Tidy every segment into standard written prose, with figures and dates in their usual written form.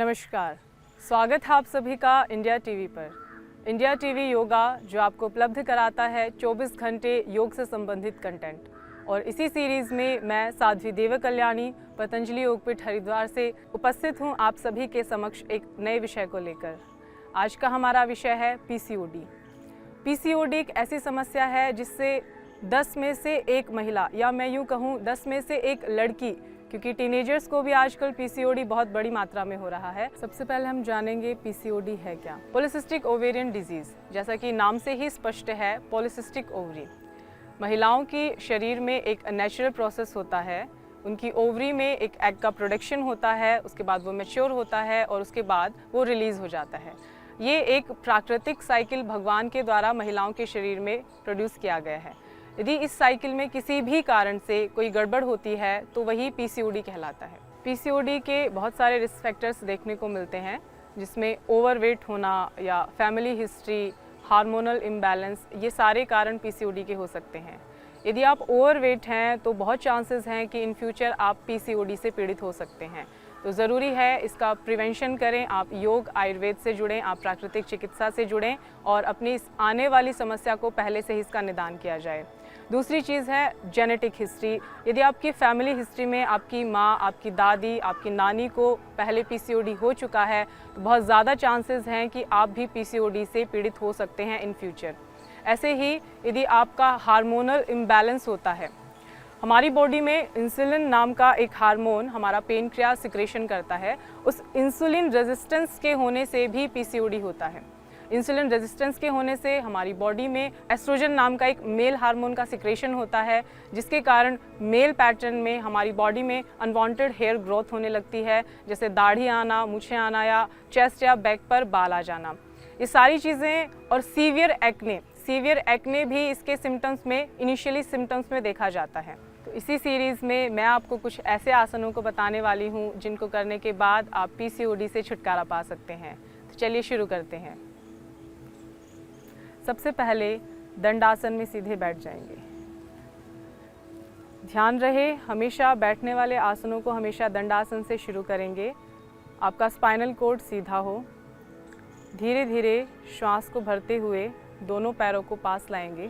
नमस्कार, स्वागत है आप सभी का इंडिया टीवी पर। इंडिया टीवी योगा जो आपको उपलब्ध कराता है 24 घंटे योग से संबंधित कंटेंट। और इसी सीरीज़ में मैं साध्वी देव कल्याणी पतंजलि योगपीठ हरिद्वार से उपस्थित हूँ आप सभी के समक्ष एक नए विषय को लेकर। आज का हमारा विषय है पीसीओडी। पीसीओडी एक ऐसी समस्या है जिससे 10 में से एक महिला, या मैं यूँ कहूँ 10 में से एक लड़की, क्योंकि टीनेजर्स को भी आजकल पीसीओडी बहुत बड़ी मात्रा में हो रहा है। सबसे पहले हम जानेंगे पीसीओडी है क्या। पॉलीसिस्टिक ओवेरियन डिजीज़, जैसा कि नाम से ही स्पष्ट है, पॉलीसिस्टिक ओवरी महिलाओं की शरीर में एक नेचुरल प्रोसेस होता है। उनकी ओवरी में एक एग का प्रोडक्शन होता है, उसके बाद वो मैच्योर होता है और उसके बाद वो रिलीज़ हो जाता है। ये एक प्राकृतिक साइकिल भगवान के द्वारा महिलाओं के शरीर में प्रोड्यूस किया गया है। यदि इस साइकिल में किसी भी कारण से कोई गड़बड़ होती है तो वही पीसीओडी कहलाता है। पीसीओडी के बहुत सारे रिस्क फैक्टर्स देखने को मिलते हैं, जिसमें ओवरवेट होना या फैमिली हिस्ट्री, हार्मोनल इम्बैलेंस, ये सारे कारण पीसीओडी के हो सकते हैं। यदि आप ओवरवेट हैं तो बहुत चांसेस हैं कि इन फ्यूचर आप पीसीओडी से पीड़ित हो सकते हैं। तो ज़रूरी है इसका प्रिवेंशन करें। आप योग आयुर्वेद से जुड़ें, आप प्राकृतिक चिकित्सा से जुड़ें और अपनी इस आने वाली समस्या को पहले से ही इसका निदान किया जाए। दूसरी चीज़ है जेनेटिक हिस्ट्री। यदि आपकी फैमिली हिस्ट्री में आपकी माँ, आपकी दादी, आपकी नानी को पहले पीसीओडी हो चुका है तो बहुत ज़्यादा चांसेस हैं कि आप भी पीसीओडी से पीड़ित हो सकते हैं इन फ्यूचर। ऐसे ही यदि आपका हार्मोनल इम्बैलेंस होता है, हमारी बॉडी में इंसुलिन नाम का एक हार्मोन हमारा पेनक्रियास सिक्रेशन करता है, उस इंसुलिन रेजिस्टेंस के होने से भी पीसीओडी होता है। इंसुलिन रेजिस्टेंस के होने से हमारी बॉडी में एस्ट्रोजन नाम का एक मेल हार्मोन का सिक्रेशन होता है, जिसके कारण मेल पैटर्न में हमारी बॉडी में अनवांटेड हेयर ग्रोथ होने लगती है, जैसे दाढ़ी आना, मूछें आना या चेस्ट या बैक पर बाल आ जाना। ये सारी चीज़ें और सीवियर एक्ने भी इसके सिम्टम्स में, इनिशियली सिम्टम्स में देखा जाता है। तो इसी सीरीज़ में मैं आपको कुछ ऐसे आसनों को बताने वाली हूँ जिनको करने के बाद आप पीसीओडी से छुटकारा पा सकते हैं। तो चलिए शुरू करते हैं। सबसे पहले दंडासन में सीधे बैठ जाएंगे। ध्यान रहे, हमेशा बैठने वाले आसनों को हमेशा दंडासन से शुरू करेंगे। आपका स्पाइनल कॉर्ड सीधा हो। धीरे धीरे श्वास को भरते हुए दोनों पैरों को पास लाएंगे,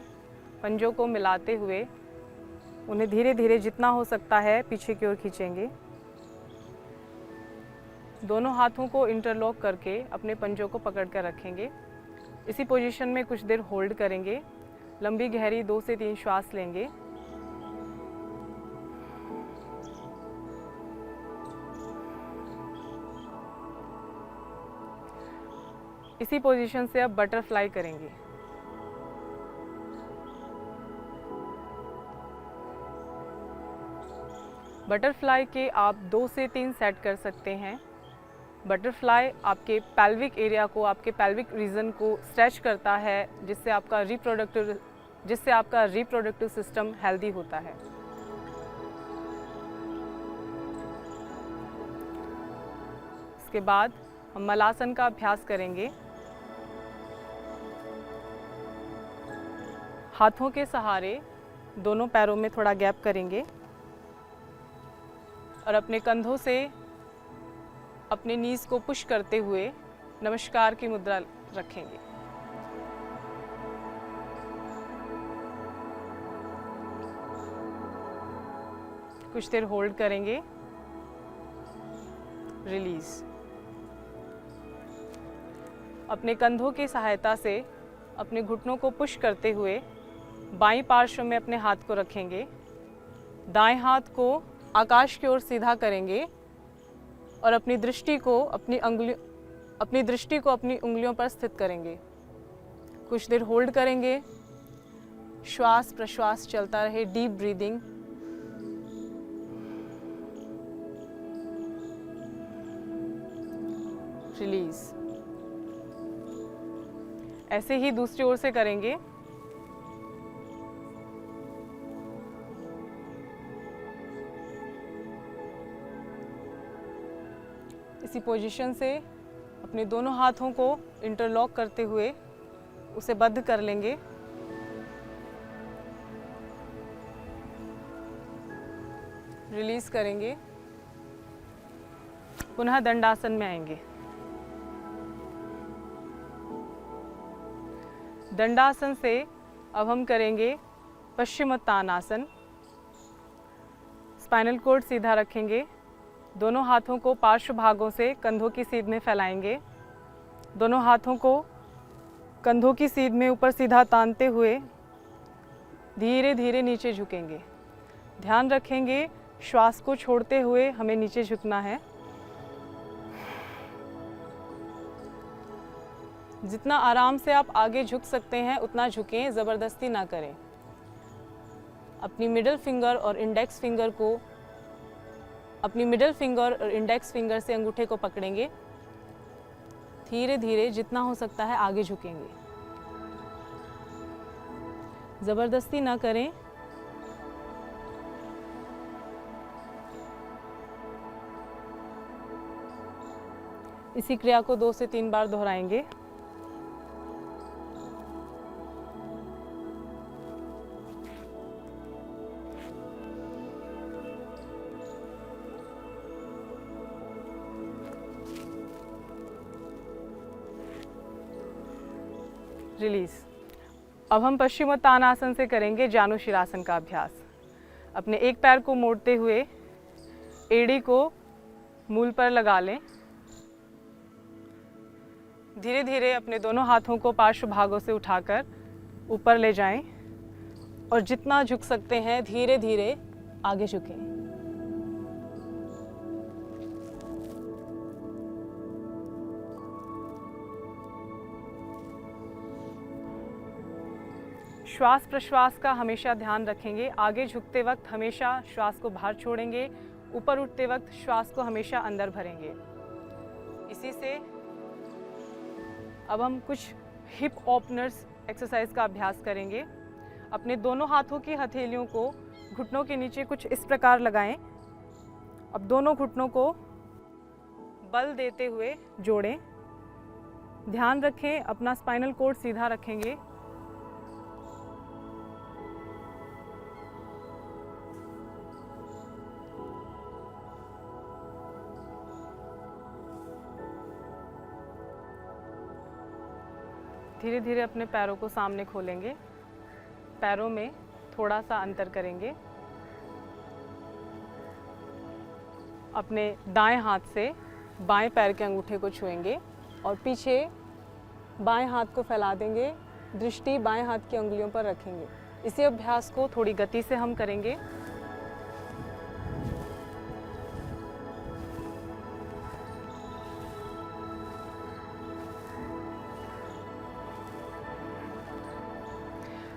पंजों को मिलाते हुए उन्हें धीरे धीरे जितना हो सकता है पीछे की ओर खींचेंगे। दोनों हाथों को इंटरलॉक करके अपने पंजों को पकड़ कर रखेंगे। इसी पोजीशन में कुछ देर होल्ड करेंगे। लंबी गहरी 2 से 3 श्वास लेंगे। इसी पोजीशन से अब बटरफ्लाई करेंगे। बटरफ्लाई के आप 2 से 3 सेट कर सकते हैं। बटरफ्लाई आपके पेल्विक एरिया को, आपके पेल्विक रीजन को स्ट्रेच करता है, जिससे आपका रिप्रोडक्टिव सिस्टम हेल्दी होता है। इसके बाद हम मलासन का अभ्यास करेंगे। हाथों के सहारे दोनों पैरों में थोड़ा गैप करेंगे और अपने कंधों से अपने नीज को पुश करते हुए नमस्कार की मुद्रा रखेंगे। कुछ देर होल्ड करेंगे, रिलीज। अपने कंधों की सहायता से अपने घुटनों को पुश करते हुए बाईं पार्श्व में अपने हाथ को रखेंगे। दाएं हाथ को आकाश की ओर सीधा करेंगे और अपनी दृष्टि को अपनी उंगलियों पर स्थित करेंगे। कुछ देर होल्ड करेंगे। श्वास प्रश्वास चलता रहे, डीप ब्रीदिंग। रिलीज। ऐसे ही दूसरी ओर से करेंगे। इसी पोजीशन से अपने दोनों हाथों को इंटरलॉक करते हुए उसे बंद कर लेंगे। रिलीज करेंगे। पुनः दंडासन में आएंगे। दंडासन से अब हम करेंगे पश्चिमोत्तानासन। स्पाइनल कॉर्ड सीधा रखेंगे, दोनों हाथों को पार्श्व भागों से कंधों की सीध में फैलाएंगे, दोनों हाथों को कंधों की सीध में ऊपर सीधा तानते हुए धीरे धीरे नीचे झुकेंगे। ध्यान रखेंगे श्वास को छोड़ते हुए हमें नीचे झुकना है। जितना आराम से आप आगे झुक सकते हैं उतना झुकें, ज़बरदस्ती ना करें। अपनी मिडिल फिंगर और इंडेक्स फिंगर से अंगूठे को पकड़ेंगे। धीरे धीरे जितना हो सकता है आगे झुकेंगे, ज़बरदस्ती ना करें। इसी क्रिया को 2 से 3 बार दोहराएंगे। रिलीज। अब हम पश्चिमोत्तानासन से करेंगे जानुशिरासन का अभ्यास। अपने एक पैर को मोड़ते हुए एड़ी को मूल पर लगा लें। धीरे धीरे अपने दोनों हाथों को पार्श्व भागों से उठाकर ऊपर ले जाएं और जितना झुक सकते हैं धीरे धीरे आगे झुकें। श्वास प्रश्वास का हमेशा ध्यान रखेंगे। आगे झुकते वक्त हमेशा श्वास को बाहर छोड़ेंगे, ऊपर उठते वक्त श्वास को हमेशा अंदर भरेंगे। इसी से अब हम कुछ हिप ओपनर्स एक्सरसाइज का अभ्यास करेंगे। अपने दोनों हाथों की हथेलियों को घुटनों के नीचे कुछ इस प्रकार लगाएं। अब दोनों घुटनों को बल देते हुए जोड़ें। ध्यान रखें अपना स्पाइनल कॉर्ड सीधा रखेंगे। धीरे धीरे अपने पैरों को सामने खोलेंगे, पैरों में थोड़ा सा अंतर करेंगे। अपने दाएं हाथ से बाएं पैर के अंगूठे को छुएंगे और पीछे बाएं हाथ को फैला देंगे। दृष्टि बाएं हाथ की अंगुलियों पर रखेंगे। इसी अभ्यास को थोड़ी गति से हम करेंगे।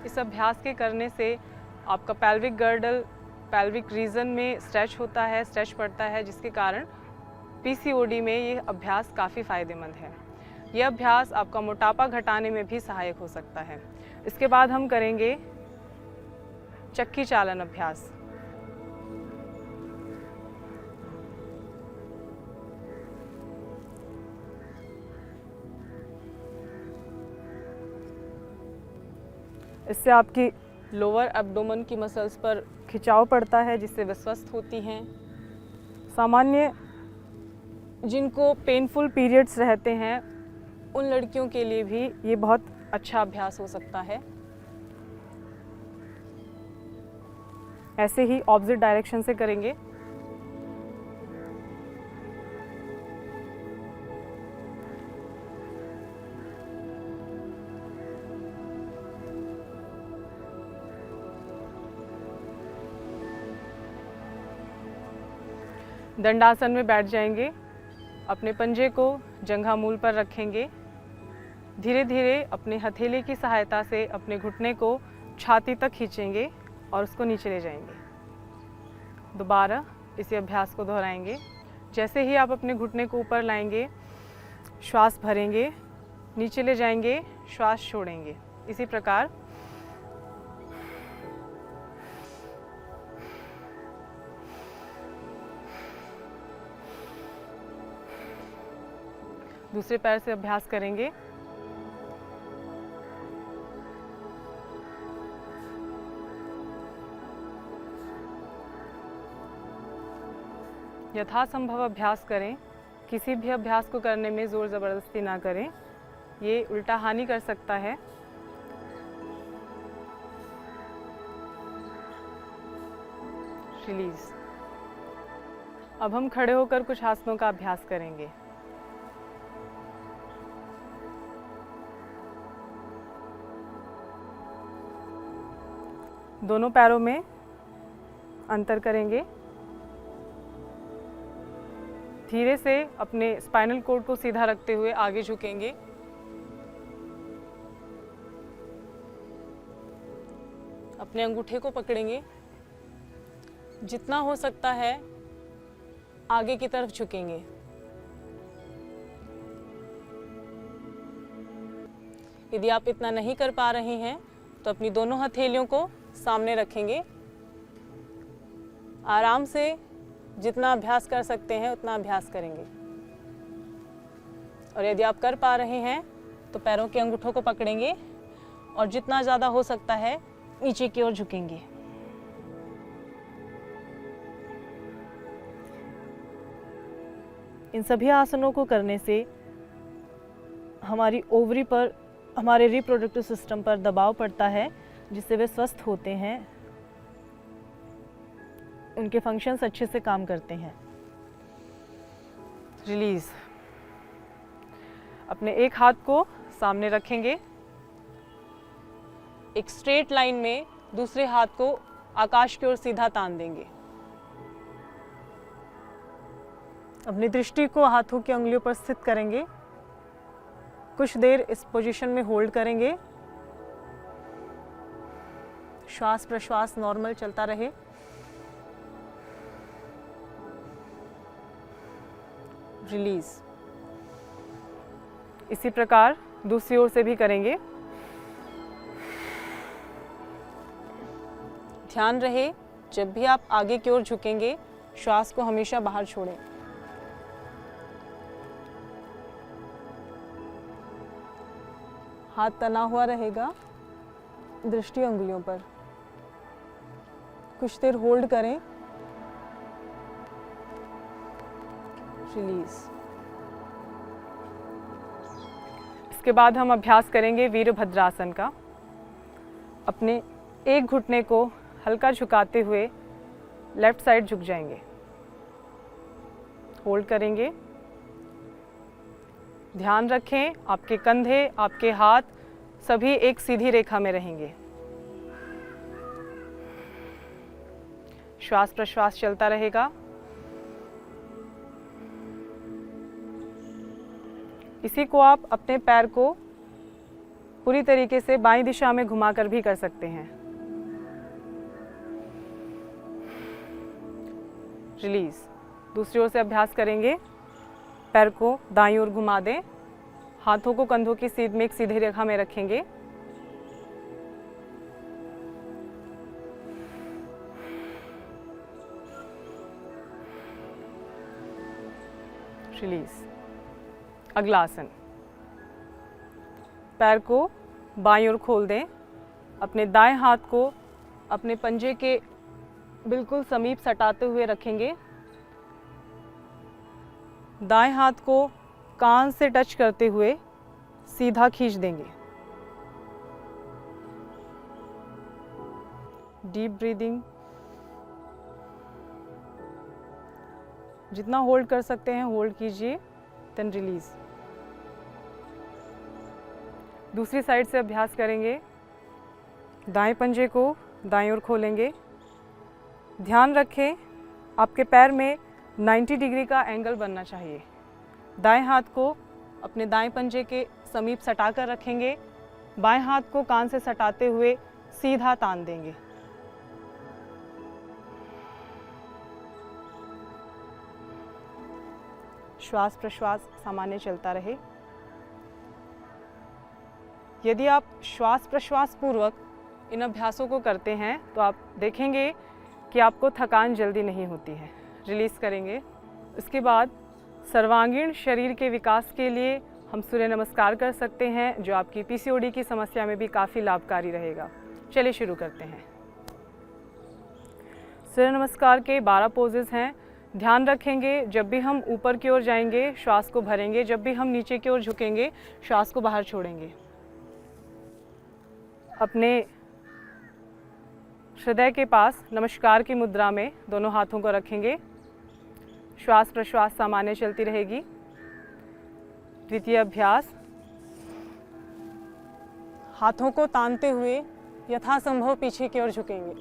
इस अभ्यास के करने से आपका पेल्विक गर्डल, पेल्विक रीजन में स्ट्रेच पड़ता है, जिसके कारण पीसीओडी में ये अभ्यास काफ़ी फ़ायदेमंद है। ये अभ्यास आपका मोटापा घटाने में भी सहायक हो सकता है। इसके बाद हम करेंगे चक्की चालन अभ्यास। इससे आपकी लोअर एब्डोमेन की मसल्स पर खिंचाव पड़ता है, जिससे वे स्वस्थ होती हैं। सामान्य जिनको पेनफुल पीरियड्स रहते हैं उन लड़कियों के लिए भी ये बहुत अच्छा अभ्यास हो सकता है। ऐसे ही ऑपोजिट डायरेक्शन से करेंगे। दंडासन में बैठ जाएंगे। अपने पंजे को जंघा मूल पर रखेंगे। धीरे धीरे अपने हथेली की सहायता से अपने घुटने को छाती तक खींचेंगे और उसको नीचे ले जाएंगे। दोबारा इसी अभ्यास को दोहराएंगे। जैसे ही आप अपने घुटने को ऊपर लाएंगे, श्वास भरेंगे, नीचे ले जाएंगे, श्वास छोड़ेंगे। इसी प्रकार दूसरे पैर से अभ्यास करेंगे। यथासंभव अभ्यास करें किसी भी अभ्यास को करने में ज़ोर ज़बरदस्ती ना करें, ये उल्टा हानि कर सकता है। रिलीज। अब हम खड़े होकर कुछ आसनों का अभ्यास करेंगे। दोनों पैरों में अंतर करेंगे। धीरे से अपने स्पाइनल कॉर्ड को सीधा रखते हुए आगे झुकेंगे। अपने अंगूठे को पकड़ेंगे, जितना हो सकता है आगे की तरफ झुकेंगे। यदि आप इतना नहीं कर पा रहे हैं तो अपनी दोनों हथेलियों को सामने रखेंगे। आराम से जितना अभ्यास कर सकते हैं उतना अभ्यास करेंगे। और यदि आप कर पा रहे हैं तो पैरों के अंगूठों को पकड़ेंगे और जितना ज़्यादा हो सकता है नीचे की ओर झुकेंगे। इन सभी आसनों को करने से हमारी ओवरी पर, हमारे रिप्रोडक्टिव सिस्टम पर दबाव पड़ता है, जिससे वे स्वस्थ होते हैं, उनके फंक्शंस अच्छे से काम करते हैं। रिलीज। अपने एक हाथ को सामने रखेंगे, एक स्ट्रेट लाइन में दूसरे हाथ को आकाश की ओर सीधा तान देंगे। अपनी दृष्टि को हाथों की उंगलियों पर स्थित करेंगे। कुछ देर इस पोजीशन में होल्ड करेंगे। श्वास प्रश्वास नॉर्मल चलता रहे। रिलीज। इसी प्रकार दूसरी ओर से भी करेंगे। ध्यान रहे, जब भी आप आगे की ओर झुकेंगे, श्वास को हमेशा बाहर छोड़ें। हाथ तना हुआ रहेगा दृष्टि अंगुलियों पर। कुछ देर होल्ड करें। रिलीज। इसके बाद हम अभ्यास करेंगे वीरभद्रासन का। अपने एक घुटने को हल्का झुकाते हुए लेफ्ट साइड झुक जाएंगे। होल्ड करेंगे। ध्यान रखें, आपके कंधे, आपके हाथ सभी एक सीधी रेखा में रहेंगे। श्वास प्रश्वास चलता रहेगा। इसी को आप अपने पैर को पूरी तरीके से बाईं दिशा में घुमाकर भी कर सकते हैं। रिलीज। दूसरी ओर से अभ्यास करेंगे। पैर को दाईं ओर घुमा दें। हाथों को कंधों की सीध में एक सीधी रेखा में रखेंगे। रिलीज। अगला आसन। पैर को बाईं ओर खोल दें। अपने दाएं हाथ को अपने पंजे के बिल्कुल समीप सटाते हुए रखेंगे। दाएं हाथ को कान से टच करते हुए सीधा खींच देंगे। Deep breathing. जितना होल्ड कर सकते हैं होल्ड कीजिए, देन रिलीज। दूसरी साइड से अभ्यास करेंगे। दाएं पंजे को दाएं ओर खोलेंगे। ध्यान रखें, आपके पैर में 90 डिग्री का एंगल बनना चाहिए। दाएं हाथ को अपने दाएं पंजे के समीप सटाकर रखेंगे। बाएं हाथ को कान से सटाते हुए सीधा तान देंगे। श्वास प्रश्वास सामान्य चलता रहे। यदि आप श्वास प्रश्वास पूर्वक इन अभ्यासों को करते हैं तो आप देखेंगे कि आपको थकान जल्दी नहीं होती है। रिलीज़ करेंगे। इसके बाद सर्वांगीण शरीर के विकास के लिए हम सूर्य नमस्कार कर सकते हैं, जो आपकी पीसीओडी की समस्या में भी काफ़ी लाभकारी रहेगा। चलिए शुरू करते हैं। सूर्य नमस्कार के 12 पोजेज हैं, ध्यान रखेंगे जब भी हम ऊपर की ओर जाएंगे श्वास को भरेंगे, जब भी हम नीचे की ओर झुकेंगे श्वास को बाहर छोड़ेंगे। अपने हृदय के पास नमस्कार की मुद्रा में दोनों हाथों को रखेंगे। श्वास प्रश्वास सामान्य चलती रहेगी। द्वितीय अभ्यास, हाथों को तानते हुए यथासंभव पीछे की ओर झुकेंगे।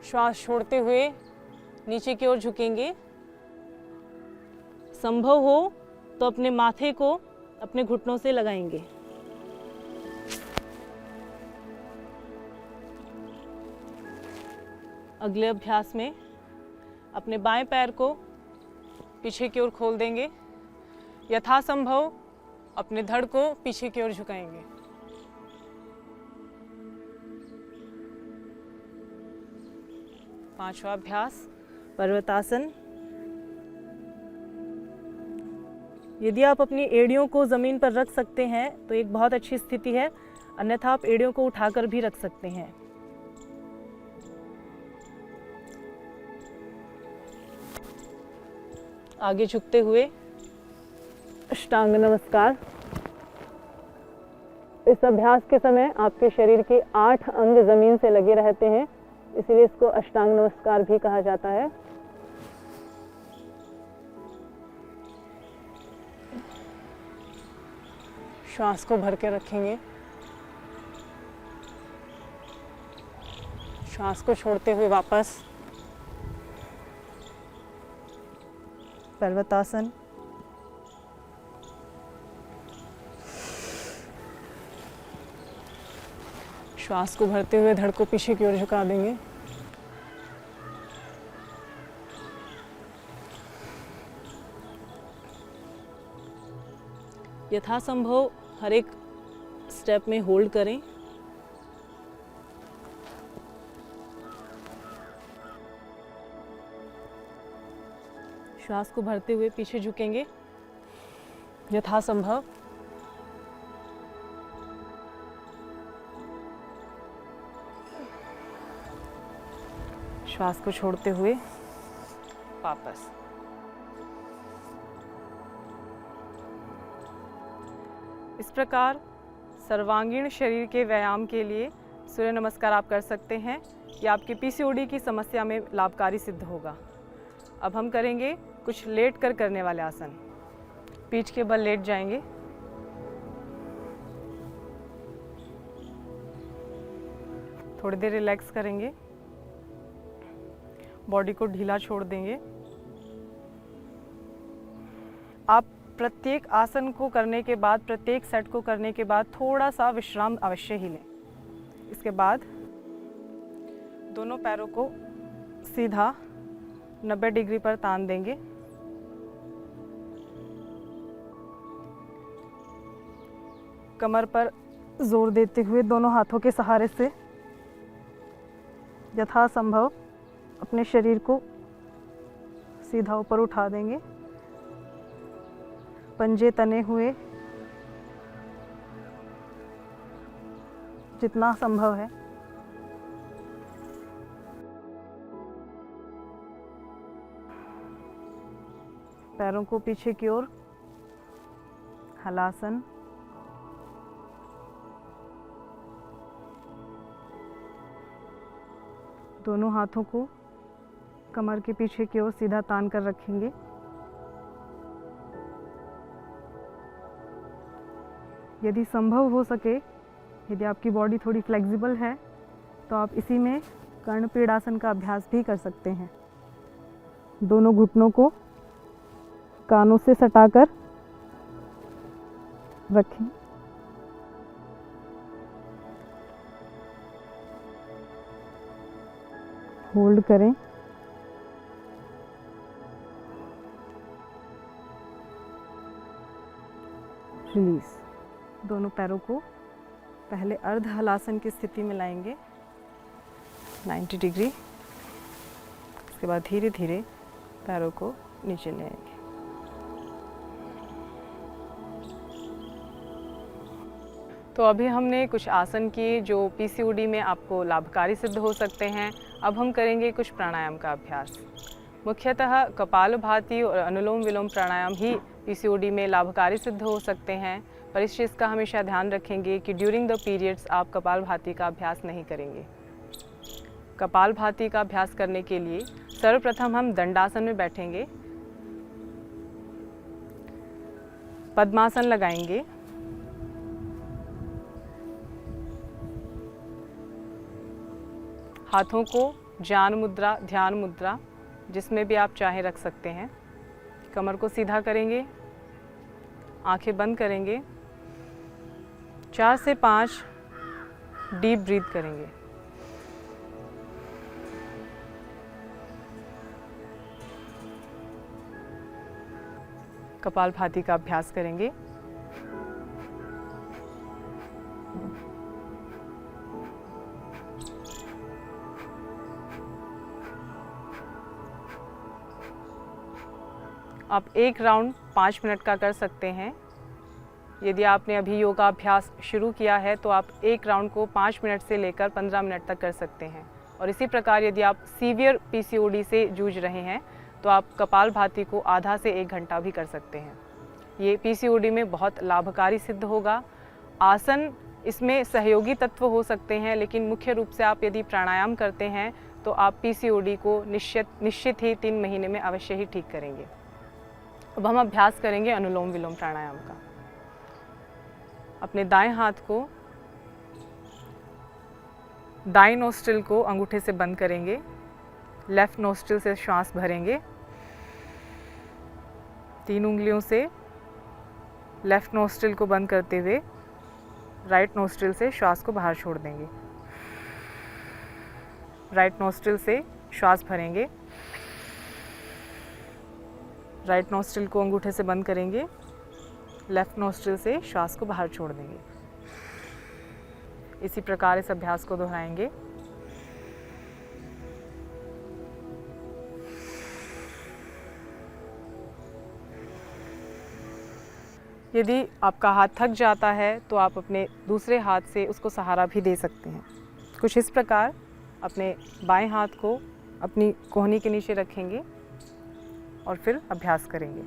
श्वास छोड़ते हुए नीचे की ओर झुकेंगे। संभव हो तो अपने माथे को अपने घुटनों से लगाएंगे। अगले अभ्यास में अपने बाएं पैर को पीछे की ओर खोल देंगे। यथासंभव अपने धड़ को पीछे की ओर झुकाएंगे। पांचवा अभ्यास, पर्वतासन। यदि आप अपनी एड़ियों को ज़मीन पर रख सकते हैं तो एक बहुत अच्छी स्थिति है, अन्यथा आप एड़ियों को उठाकर भी रख सकते हैं। आगे झुकते हुए अष्टांग नमस्कार। इस अभ्यास के समय आपके शरीर के 8 अंग जमीन से लगे रहते हैं, इसीलिए इसको अष्टांग नमस्कार भी कहा जाता है। श्वास को भर के रखेंगे। श्वास को छोड़ते हुए वापस पर्वतासन। श्वास को भरते हुए धड़ को पीछे की ओर झुका देंगे। यथासंभव हर एक स्टेप में होल्ड करें। श्वास को भरते हुए पीछे झुकेंगे यथासंभव। श्वास को छोड़ते हुए वापस। इस प्रकार सर्वांगीण शरीर के व्यायाम के लिए सूर्य नमस्कार आप कर सकते हैं। यह आपकी पीसीओडी की समस्या में लाभकारी सिद्ध होगा। अब हम करेंगे कुछ लेट कर करने वाले आसन। पीठ के बल लेट जाएंगे। थोड़ी देर रिलैक्स करेंगे। बॉडी को ढीला छोड़ देंगे। आप प्रत्येक आसन को करने के बाद, प्रत्येक सेट को करने के बाद थोड़ा सा विश्राम अवश्य ही लें। इसके बाद दोनों पैरों को सीधा 90 डिग्री पर तान देंगे। कमर पर जोर देते हुए दोनों हाथों के सहारे से यथासंभव अपने शरीर को सीधा ऊपर उठा देंगे। पंजे तने हुए जितना संभव है। पैरों को पीछे की ओर, हलासन। दोनों हाथों को कमर के पीछे की ओर सीधा तान कर रखेंगे। यदि संभव हो सके, यदि आपकी बॉडी थोड़ी फ्लेक्सिबल है तो आप इसी में कर्णपीडासन का अभ्यास भी कर सकते हैं। दोनों घुटनों को कानों से सटाकर रखें। होल्ड करें। रिलीज। दोनों पैरों को पहले अर्ध हलासन की स्थिति में लाएंगे 90 डिग्री। उसके बाद धीरे धीरे पैरों को नीचे ले आएंगे। तो अभी हमने कुछ आसन किए जो पीसीओडी में आपको लाभकारी सिद्ध हो सकते हैं। अब हम करेंगे कुछ प्राणायाम का अभ्यास। मुख्यतः कपालभाति और अनुलोम विलोम प्राणायाम ही पीसीओडी में लाभकारी सिद्ध हो सकते हैं, पर इस चीज़ का हमेशा ध्यान रखेंगे कि ड्यूरिंग द पीरियड्स आप कपालभाति का अभ्यास नहीं करेंगे। कपालभाति का अभ्यास करने के लिए सर्वप्रथम हम दंडासन में बैठेंगे, पद्मासन लगाएंगे, हाथों को ज्ञान मुद्रा, ध्यान मुद्रा जिसमें भी आप चाहें रख सकते हैं। कमर को सीधा करेंगे, आंखें बंद करेंगे, 4 से 5 डीप ब्रीथ करेंगे। कपालभाति का अभ्यास करेंगे। आप एक राउंड 5 मिनट का कर सकते हैं। यदि आपने अभी योगाभ्यास शुरू किया है तो आप एक राउंड को 5 मिनट से लेकर 15 मिनट तक कर सकते हैं। और इसी प्रकार यदि आप सीवियर पीसीओडी से जूझ रहे हैं तो आप कपालभाति को आधा से 1 घंटा भी कर सकते हैं। ये पीसीओडी में बहुत लाभकारी सिद्ध होगा। आसन इसमें सहयोगी तत्व हो सकते हैं, लेकिन मुख्य रूप से आप यदि प्राणायाम करते हैं तो आप पीसीओडी को निश्चित ही 3 महीने में अवश्य ही ठीक करेंगे। अब हम अभ्यास करेंगे अनुलोम विलोम प्राणायाम का। अपने दाएं हाथ को दाएं नोस्ट्रिल को अंगूठे से बंद करेंगे, लेफ्ट नोस्ट्रिल से श्वास भरेंगे, 3 उंगलियों से लेफ्ट नोस्ट्रिल को बंद करते हुए राइट नोस्ट्रिल से श्वास को बाहर छोड़ देंगे। राइट नोस्ट्रिल से श्वास भरेंगे, राइट नोस्ट्रिल को अंगूठे से बंद करेंगे, लेफ्ट नोस्ट्रिल से श्वास को बाहर छोड़ देंगे। इसी प्रकार इस अभ्यास को दोहराएंगे। यदि आपका हाथ थक जाता है तो आप अपने दूसरे हाथ से उसको सहारा भी दे सकते हैं। कुछ इस प्रकार अपने बाएं हाथ को अपनी कोहनी के नीचे रखेंगे और फिर अभ्यास करेंगे।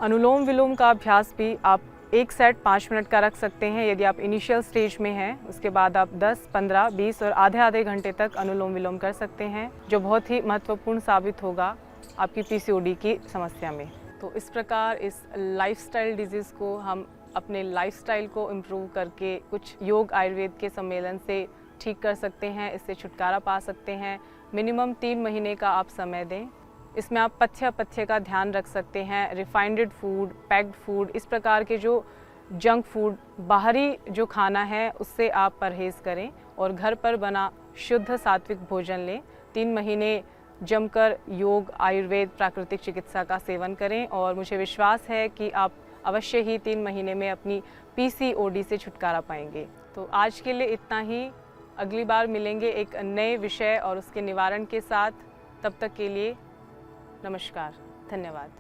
अनुलोम विलोम का अभ्यास भी आप एक सेट 5 मिनट का रख सकते हैं यदि आप इनिशियल स्टेज में हैं। उसके बाद आप 10, 15, 20 और आधे घंटे तक अनुलोम विलोम कर सकते हैं, जो बहुत ही महत्वपूर्ण साबित होगा आपकी पीसीओडी की समस्या में। तो इस प्रकार इस लाइफस्टाइल डिजीज़ को हम अपने लाइफस्टाइल को इम्प्रूव करके कुछ योग आयुर्वेद के सम्मेलन से ठीक कर सकते हैं, इससे छुटकारा पा सकते हैं। मिनिमम 3 महीने का आप समय दें। इसमें आप पथ्य का ध्यान रख सकते हैं। रिफाइंड फूड, पैक्ड फूड, इस प्रकार के जो जंक फूड, बाहरी जो खाना है उससे आप परहेज़ करें और घर पर बना शुद्ध सात्विक भोजन लें। 3 महीने जमकर योग, आयुर्वेद, प्राकृतिक चिकित्सा का सेवन करें और मुझे विश्वास है कि आप अवश्य ही 3 महीने में अपनी पीसीओडी से छुटकारा पाएंगे। तो आज के लिए इतना ही। अगली बार मिलेंगे एक नए विषय और उसके निवारण के साथ। तब तक के लिए नमस्कार, धन्यवाद।